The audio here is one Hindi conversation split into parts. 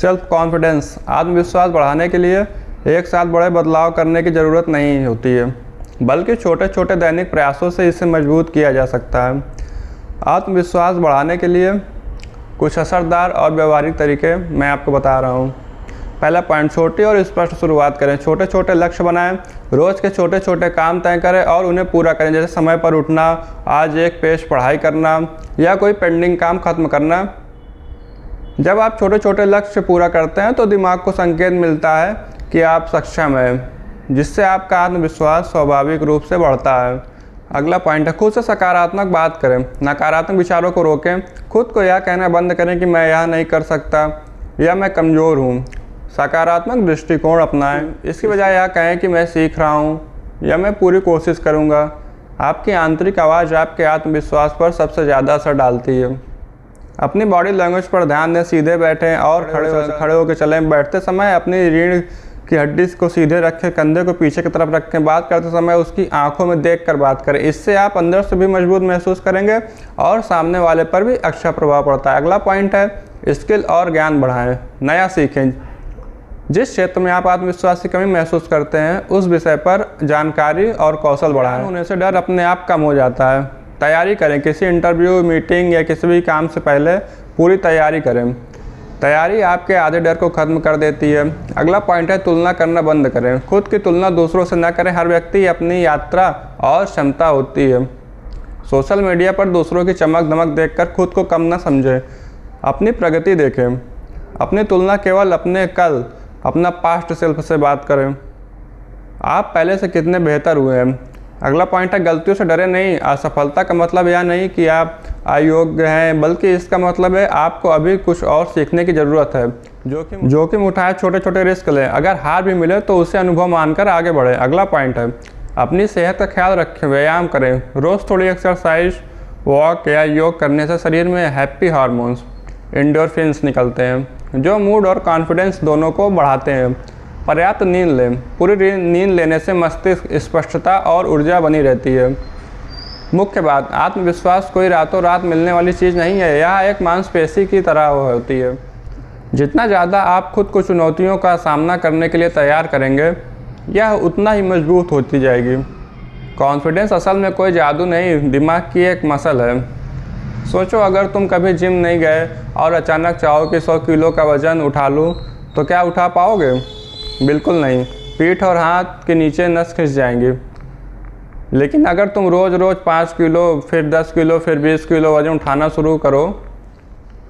सेल्फ कॉन्फिडेंस आत्मविश्वास बढ़ाने के लिए एक साथ बड़े बदलाव करने की ज़रूरत नहीं होती है, बल्कि छोटे छोटे दैनिक प्रयासों से इसे मजबूत किया जा सकता है। आत्मविश्वास बढ़ाने के लिए कुछ असरदार और व्यवहारिक तरीके मैं आपको बता रहा हूँ। पहला पॉइंट, छोटी और स्पष्ट शुरुआत करें। छोटे छोटे लक्ष्य बनाएं, रोज़ के छोटे छोटे काम तय करें और उन्हें पूरा करें, जैसे समय पर उठना, आज एक पेज पढ़ाई करना या कोई पेंडिंग काम खत्म करना। जब आप छोटे छोटे लक्ष्य पूरा करते हैं तो दिमाग को संकेत मिलता है कि आप सक्षम हैं, जिससे आपका आत्मविश्वास स्वाभाविक रूप से बढ़ता है। अगला पॉइंट है, खुद से सकारात्मक बात करें। नकारात्मक विचारों को रोकें। खुद को यह कहना बंद करें कि मैं यह नहीं कर सकता या मैं कमज़ोर हूँ। सकारात्मक दृष्टिकोण अपनाएं। इसकी बजाय यह कहें कि मैं सीख रहा हूँ या मैं पूरी कोशिश करूँगा। आपकी आंतरिक आवाज़ आपके आत्मविश्वास पर सबसे ज़्यादा असर डालती है। अपनी बॉडी लैंग्वेज पर ध्यान दें। सीधे बैठें और खड़े होकर चलें। बैठते समय अपनी रीढ़ की हड्डी को सीधे रखें, कंधे को पीछे की तरफ रखें। बात करते समय उसकी आंखों में देखकर बात करें। इससे आप अंदर से भी मजबूत महसूस करेंगे और सामने वाले पर भी अच्छा प्रभाव पड़ता है। अगला पॉइंट है, स्किल और ज्ञान बढ़ाएं। नया सीखें। जिस क्षेत्र में आप आत्मविश्वास की कमी महसूस करते हैं उस विषय पर जानकारी और कौशल बढ़ाएं। होने से डर अपने आप कम हो जाता है। तैयारी करें। किसी इंटरव्यू, मीटिंग या किसी भी काम से पहले पूरी तैयारी करें। तैयारी आपके आधे डर को खत्म कर देती है। अगला पॉइंट है, तुलना करना बंद करें। खुद की तुलना दूसरों से न करें। हर व्यक्ति अपनी यात्रा और क्षमता होती है। सोशल मीडिया पर दूसरों की चमक दमक देखकर खुद को कम न समझें। अपनी प्रगति देखें। अपनी तुलना केवल अपने कल, अपना पास्ट सेल्फ से बात करें। आप पहले से कितने बेहतर हुए हैं। अगला पॉइंट है, गलतियों से डरे नहीं। असफलता का मतलब यह नहीं कि आप अयोग्य हैं, बल्कि इसका मतलब है आपको अभी कुछ और सीखने की ज़रूरत है। जोखिम उठाए, छोटे छोटे रिस्क लें। अगर हार भी मिले तो उसे अनुभव मानकर आगे बढ़ें। अगला पॉइंट है, अपनी सेहत का ख्याल रखें। व्यायाम करें। रोज़ थोड़ी एक्सरसाइज, वॉक या योग करने से शरीर में हैप्पी हार्मोन्स, एंडोर्फिन्स निकलते हैं, जो मूड और कॉन्फिडेंस दोनों को बढ़ाते हैं। पर्याप्त नींद लें। पूरी नींद लेने से मस्तिष्क स्पष्टता और ऊर्जा बनी रहती है। मुख्य बात, आत्मविश्वास कोई रातों रात मिलने वाली चीज़ नहीं है। यह एक मांसपेशी की तरह होती है। जितना ज़्यादा आप खुद को चुनौतियों का सामना करने के लिए तैयार करेंगे, यह उतना ही मजबूत होती जाएगी। कॉन्फिडेंस असल में कोई जादू नहीं, दिमाग की एक मसल है। सोचो, अगर तुम कभी जिम नहीं गए और अचानक चाहो कि 100 किलो का वज़न उठा लूँ, तो क्या उठा पाओगे? बिल्कुल नहीं। पीठ और हाथ के नीचे नस खिंच जाएंगी। लेकिन अगर तुम रोज़ रोज़ 5 किलो, फिर 10 किलो, फिर 20 किलो वज़न उठाना शुरू करो,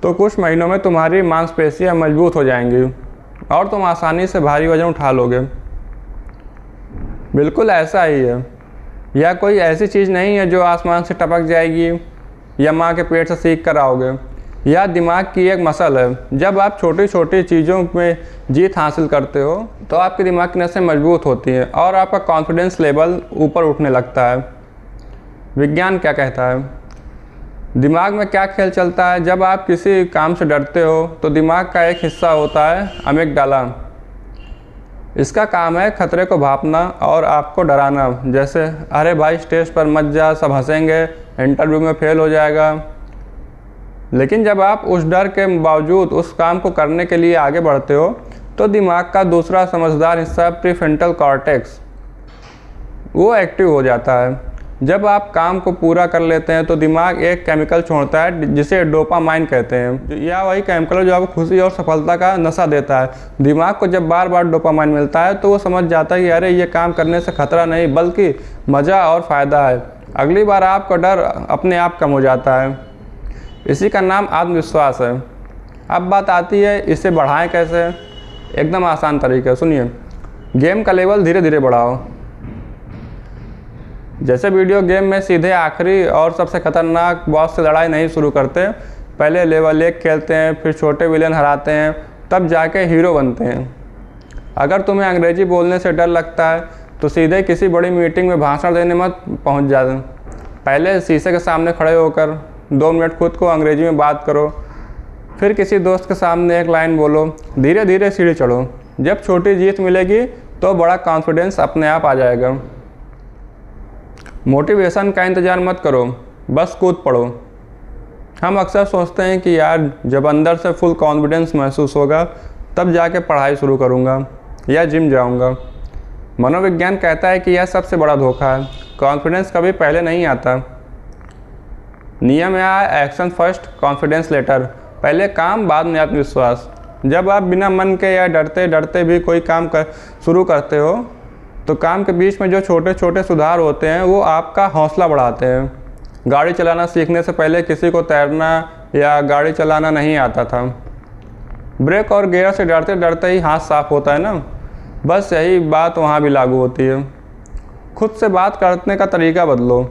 तो कुछ महीनों में तुम्हारी मांसपेशियां मजबूत हो जाएंगी और तुम आसानी से भारी वज़न उठा लोगे। बिल्कुल ऐसा ही है। यह कोई ऐसी चीज़ नहीं है जो आसमान से टपक जाएगी या माँ के पेट से सीख कर आओगे। यह दिमाग की एक मसल है। जब आप छोटी छोटी चीज़ों में जीत हासिल करते हो तो आपके दिमाग की नसें मजबूत होती हैं और आपका कॉन्फिडेंस लेवल ऊपर उठने लगता है। विज्ञान क्या कहता है? दिमाग में क्या खेल चलता है? जब आप किसी काम से डरते हो तो दिमाग का एक हिस्सा होता है अमिगडाला। इसका काम है खतरे को भांपना और आपको डराना। जैसे, अरे भाई स्टेज पर मत जा, सब हंसेंगे, इंटरव्यू में फेल हो जाएगा। लेकिन जब आप उस डर के बावजूद उस काम को करने के लिए आगे बढ़ते हो तो दिमाग का दूसरा समझदार हिस्सा प्रीफ्रंटल कॉर्टेक्स, वो एक्टिव हो जाता है। जब आप काम को पूरा कर लेते हैं तो दिमाग एक केमिकल छोड़ता है जिसे डोपामाइन कहते हैं। यह वही केमिकल है जो आपको खुशी और सफलता का नशा देता है। दिमाग को जब बार बार डोपामाइन मिलता है तो वो समझ जाता है कि अरे ये काम करने से खतरा नहीं बल्कि मज़ा और फ़ायदा है। अगली बार आपका डर अपने आप कम हो जाता है। इसी का नाम आत्मविश्वास है। अब बात आती है इसे बढ़ाएं कैसे। एकदम आसान तरीका, सुनिए। गेम का लेवल धीरे धीरे बढ़ाओ। जैसे वीडियो गेम में सीधे आखिरी और सबसे खतरनाक बॉस से लड़ाई नहीं शुरू करते। पहले लेवल 1 खेलते हैं, फिर छोटे विलेन हराते हैं, तब जाके हीरो बनते हैं। अगर तुम्हें अंग्रेजी बोलने से डर लगता है तो सीधे किसी बड़ी मीटिंग में भाषण देने मत पहुंच जाओ। पहले शीशे के सामने खड़े होकर 2 मिनट खुद को अंग्रेजी में बात करो, फिर किसी दोस्त के सामने एक लाइन बोलो। धीरे धीरे सीढ़ी चढ़ो। जब छोटी जीत मिलेगी तो बड़ा कॉन्फिडेंस अपने आप आ जाएगा। मोटिवेशन का इंतज़ार मत करो, बस कूद पड़ो। हम अक्सर सोचते हैं कि यार जब अंदर से फुल कॉन्फिडेंस महसूस होगा तब जाके पढ़ाई शुरू करूँगा या जिम जाऊँगा। मनोविज्ञान कहता है कि यह सबसे बड़ा धोखा है। कॉन्फिडेंस कभी पहले नहीं आता। नियम यह है, एक्शन फर्स्ट कॉन्फिडेंस लेटर। पहले काम बाद में आत्मविश्वास। जब आप बिना मन के या डरते डरते भी कोई काम शुरू करते हो तो काम के बीच में जो छोटे छोटे सुधार होते हैं वो आपका हौसला बढ़ाते हैं। गाड़ी चलाना सीखने से पहले किसी को तैरना या गाड़ी चलाना नहीं आता था। ब्रेक और गियर से डरते डरते ही हाथ साफ होता है ना, बस यही बात वहाँ भी लागू होती है। खुद से बात करने का तरीका बदलो।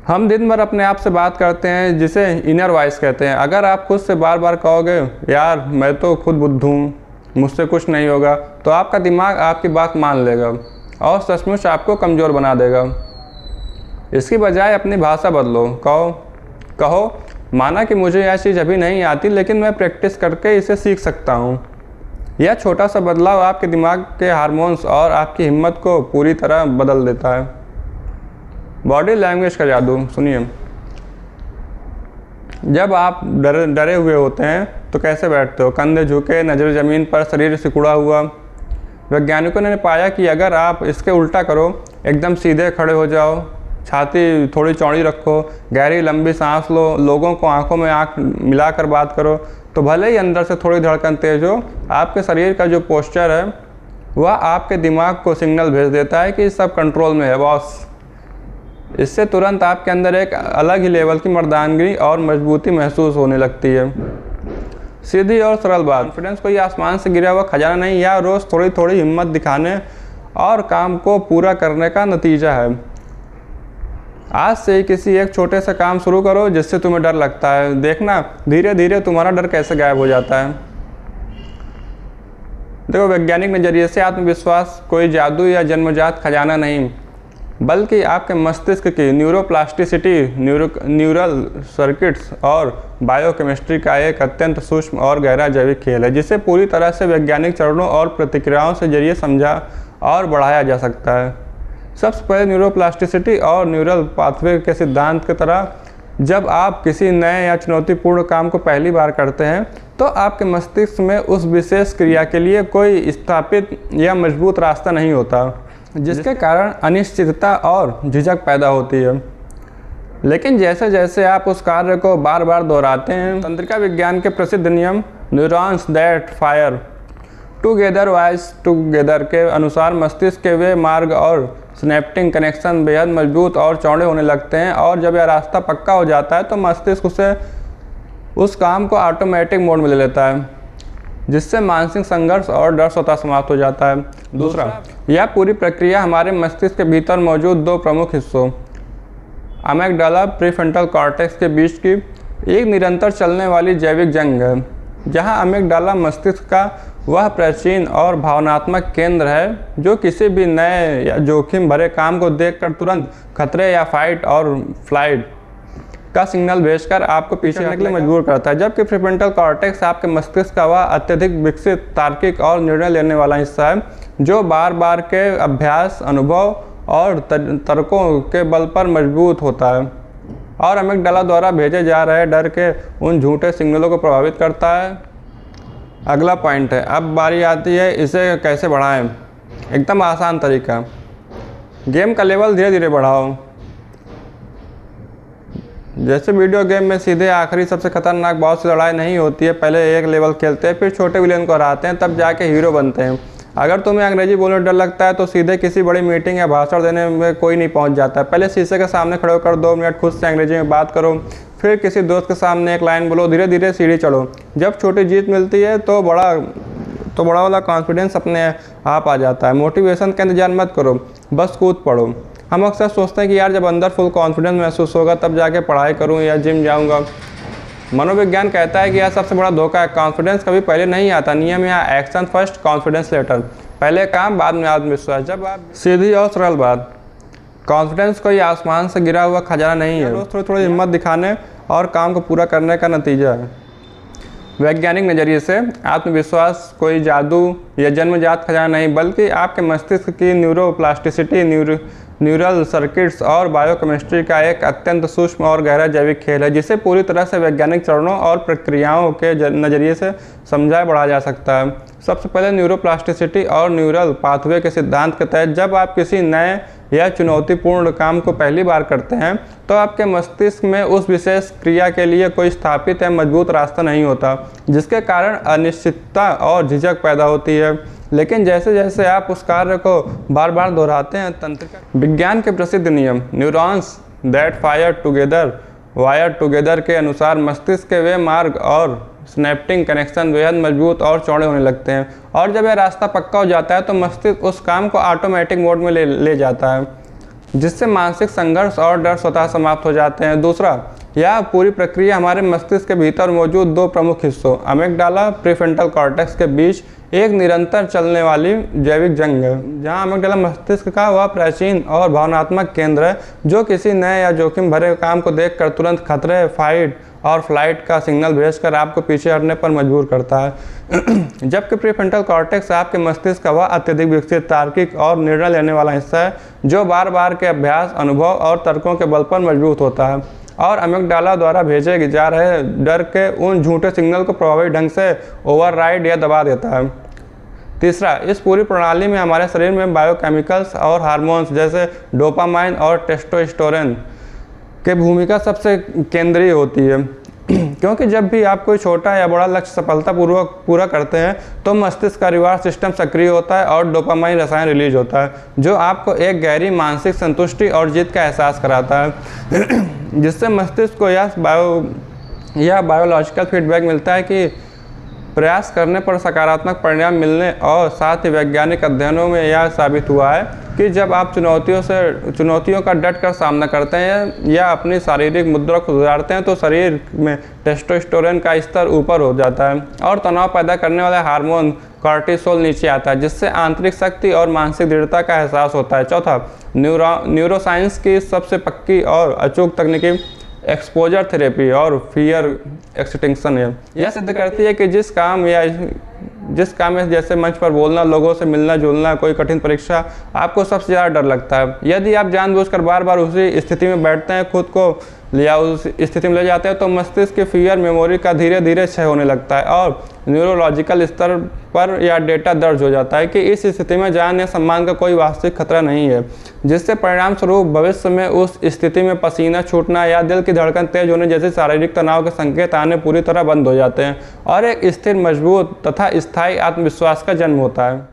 हम दिन भर अपने आप से बात करते हैं जिसे इनर वॉइस कहते हैं। अगर आप खुद से बार बार कहोगे यार मैं तो खुद बुद्धू हूँ, मुझसे कुछ नहीं होगा, तो आपका दिमाग आपकी बात मान लेगा और सचमुच आपको कमज़ोर बना देगा। इसकी बजाय अपनी भाषा बदलो। कहो माना कि मुझे यह चीज़ अभी नहीं आती लेकिन मैं प्रैक्टिस करके इसे सीख सकता हूँ। यह छोटा सा बदलाव आपके दिमाग के हार्मोन्स और आपकी हिम्मत को पूरी तरह बदल देता है। बॉडी लैंग्वेज का जादू सुनिए। जब आप डरे हुए होते हैं तो कैसे बैठते हो? कंधे झुके, नज़र ज़मीन पर, शरीर सिकुड़ा हुआ। वैज्ञानिकों ने पाया कि अगर आप इसके उल्टा करो, एकदम सीधे खड़े हो जाओ, छाती थोड़ी चौड़ी रखो, गहरी लंबी सांस लो, लोगों को आंखों में आंख मिलाकर बात करो, तो भले ही अंदर से थोड़ी धड़कन तेज हो, आपके शरीर का जो पोस्चर है वह आपके दिमाग को सिग्नल भेज देता है कि सब कंट्रोल में है बॉस। इससे तुरंत आपके अंदर एक अलग ही लेवल की मर्दानगी और मजबूती महसूस होने लगती है। सीधी और सरल बात। कॉन्फिडेंस कोई आसमान से गिरा हुआ खजाना नहीं, या रोज़ थोड़ी थोड़ी हिम्मत दिखाने और काम को पूरा करने का नतीजा है। आज से ही किसी एक छोटे से काम शुरू करो जिससे तुम्हें डर लगता है। देखना धीरे धीरे तुम्हारा डर कैसे गायब हो जाता है। देखो, वैज्ञानिक नज़रिए से आत्मविश्वास कोई जादू या जन्मजात खजाना नहीं, बल्कि आपके मस्तिष्क की न्यूरोप्लास्टिसिटी, न्यूरल सर्किट्स और बायोकेमिस्ट्री का एक अत्यंत सूक्ष्म और गहरा जैविक खेल है, जिसे पूरी तरह से वैज्ञानिक चरणों और प्रतिक्रियाओं से जरिए समझा और बढ़ाया जा सकता है। सबसे पहले न्यूरोप्लास्टिसिटी और न्यूरल पाथवे के सिद्धांत की तरह, जब आप किसी नए या चुनौतीपूर्ण काम को पहली बार करते हैं तो आपके मस्तिष्क में उस विशेष क्रिया के लिए कोई स्थापित या मजबूत रास्ता नहीं होता, जिसके कारण अनिश्चितता और झिझक पैदा होती है। लेकिन जैसे जैसे आप उस कार्य को बार बार दोहराते हैं, तंत्रिका विज्ञान के प्रसिद्ध नियम neurons that fire together wise together के अनुसार मस्तिष्क के वे मार्ग और सिनेप्टिक कनेक्शन बेहद मजबूत और चौड़े होने लगते हैं, और जब यह रास्ता पक्का हो जाता है तो मस्तिष्क उस काम को ऑटोमेटिक मोड में ले लेता है, जिससे मानसिक संघर्ष और डर स्वतः समाप्त हो जाता है। दूसरा, यह पूरी प्रक्रिया हमारे मस्तिष्क के भीतर मौजूद दो प्रमुख हिस्सों अमिगडाला प्रीफ्रंटल कॉर्टेक्स के बीच की एक निरंतर चलने वाली जैविक जंग है। जहां अमिगडाला मस्तिष्क का वह प्राचीन और भावनात्मक केंद्र है जो किसी भी नए या जोखिम भरे काम को देखकर तुरंत खतरे या फाइट और फ्लाइट का सिग्नल भेजकर आपको पीछे हटने के लिए मजबूर करता है, जबकि प्रीफ्रंटल कॉर्टेक्स आपके मस्तिष्क का वह अत्यधिक विकसित, तार्किक और निर्णय लेने वाला हिस्सा है जो बार बार के अभ्यास, अनुभव और तर्कों के बल पर मजबूत होता है और अमिगडाला द्वारा भेजे जा रहे डर के उन झूठे सिग्नलों को प्रभावित करता है। अगला पॉइंट है, अब बारी आती है इसे कैसे बढ़ाएं। एकदम आसान तरीका, गेम का लेवल धीरे धीरे बढ़ाओ। जैसे वीडियो गेम में सीधे आखिरी सबसे खतरनाक बॉस से लड़ाई नहीं होती है, पहले एक लेवल खेलते हैं, फिर छोटे विलेन को हराते हैं, तब जाके हीरो बनते हैं। अगर तुम्हें अंग्रेजी बोलने डर लगता है तो सीधे किसी बड़ी मीटिंग या भाषण देने में कोई नहीं पहुंच जाता है। पहले शीशे के सामने खड़े होकर 2 मिनट खुद से अंग्रेजी में बात करो, फिर किसी दोस्त के सामने एक लाइन बोलो, धीरे धीरे सीढ़ी चढ़ो। जब छोटी जीत मिलती है तो बड़ा वाला कॉन्फिडेंस अपने आप आ जाता है। मोटिवेशन का इंतजार मत करो, बस कूद पड़ो। हम अक्सर सोचते हैं कि यार जब अंदर फुल कॉन्फिडेंस महसूस होगा तब जाके पढ़ाई करूँ या जिम जाऊँगा। मनोविज्ञान कहता है कि यह सबसे बड़ा धोखा है। कॉन्फिडेंस कभी पहले नहीं आता। नियम या एक्शन फर्स्ट कॉन्फिडेंस लेटर। पहले काम बाद में आत्मविश्वास। जब आप सीधी और सरल बात, कॉन्फिडेंस कोई आसमान से गिरा हुआ खजाना नहीं है, रोज़ थोड़ी थोड़ी हिम्मत दिखाने और काम को पूरा करने का नतीजा है। वैज्ञानिक नज़रिए से आत्मविश्वास कोई जादू या जन्मजात खजाना नहीं, बल्कि आपके मस्तिष्क की न्यूरोप्लास्टिसिटी, न्यूरल सर्किट्स और बायोकेमिस्ट्री का एक अत्यंत सूक्ष्म और गहरा जैविक खेल है, जिसे पूरी तरह से वैज्ञानिक चरणों और प्रक्रियाओं के नज़रिए से समझा बढ़ा जा सकता है। सबसे पहले न्यूरोप्लास्टिसिटी और न्यूरल पाथवे के सिद्धांत के तहत जब आप किसी नए या चुनौतीपूर्ण काम को पहली बार करते हैं तो आपके मस्तिष्क में उस विशेष क्रिया के लिए कोई स्थापित या मजबूत रास्ता नहीं होता, जिसके कारण अनिश्चितता और झिझक पैदा होती है। लेकिन जैसे जैसे आप उस कार्य को बार बार दोहराते हैं, तंत्रिका विज्ञान के प्रसिद्ध नियम न्यूरॉन्स दैट वायर टुगेदर के अनुसार मस्तिष्क के वे मार्ग और स्नैप्टिंग कनेक्शन बेहद मजबूत और चौड़े होने लगते हैं, और जब यह रास्ता पक्का हो जाता है तो मस्तिष्क उस काम को ऑटोमेटिक मोड में ले जाता है, जिससे मानसिक संघर्ष और डर स्वतः समाप्त हो जाते हैं। दूसरा, यह पूरी प्रक्रिया हमारे मस्तिष्क के भीतर मौजूद दो प्रमुख हिस्सों अमिगडाला प्रीफ्रंटल कॉर्टेक्स के बीच एक निरंतर चलने वाली जैविक जंग है, जहां अमिगडाला मस्तिष्क का वह प्राचीन और भावनात्मक केंद्र है जो किसी नए या जोखिम भरे काम को देखकर तुरंत खतरे, फाइट और फ्लाइट का सिग्नल भेजकर आपको पीछे हटने पर मजबूर करता है। जबकि प्रीफ्रंटल कॉर्टेक्स आपके मस्तिष्क का वह अत्यधिक विकसित, तार्किक और निर्णय लेने वाला हिस्सा है जो बार बार के अभ्यास, अनुभव और तर्कों के बल पर मजबूत होता है और अमिगडाला द्वारा भेजे जा रहे डर के उन झूठे सिग्नल को प्रभावी ढंग से ओवरराइड या दबा देता है। तीसरा, इस पूरी प्रणाली में हमारे शरीर में बायोकेमिकल्स और हार्मोन्स जैसे डोपामाइन और टेस्टोस्टेरोन की भूमिका सबसे केंद्रीय होती है, क्योंकि जब भी आप कोई छोटा या बड़ा लक्ष्य सफलतापूर्वक पूरा करते हैं तो मस्तिष्क का रिवार्ड सिस्टम सक्रिय होता है और डोपामाइन रसायन रिलीज होता है जो आपको एक गहरी मानसिक संतुष्टि और जीत का एहसास कराता है, जिससे मस्तिष्क को यह बायोलॉजिकल फीडबैक मिलता है कि प्रयास करने पर सकारात्मक परिणाम मिलने, और साथ ही वैज्ञानिक अध्ययनों में यह साबित हुआ है कि जब आप चुनौतियों का डट कर सामना करते हैं या अपनी शारीरिक मुद्रा को सुधारते हैं तो शरीर में टेस्टोस्टेरोन का स्तर ऊपर हो जाता है और तनाव पैदा करने वाला हार्मोन कॉर्टिसोल नीचे आता है, जिससे आंतरिक शक्ति और मानसिक दृढ़ता का एहसास होता है। चौथा, न्यूरोसाइंस की सबसे पक्की और अचूक तकनीकी एक्सपोजर थेरेपी और फियर एक्सटिंक्शन है। यह सिद्ध करती है कि जिस काम में जैसे मंच पर बोलना, लोगों से मिलना जुलना, कोई कठिन परीक्षा, आपको सबसे ज़्यादा डर लगता है। यदि आप जानबूझकर बार बार उसी स्थिति में बैठते हैं, खुद को या उस स्थिति में ले जाते हैं, तो मस्तिष्क की फियर मेमोरी का धीरे धीरे क्षय होने लगता है और न्यूरोलॉजिकल स्तर पर यह डेटा दर्ज हो जाता है कि इस स्थिति में जान या सम्मान का कोई वास्तविक खतरा नहीं है, जिससे परिणाम स्वरूप भविष्य में उस स्थिति में पसीना छूटना या दिल की धड़कन तेज होने जैसे शारीरिक तनाव के संकेत आने पूरी तरह बंद हो जाते हैं और एक स्थिर, मजबूत तथा स्थायी आत्मविश्वास का जन्म होता है।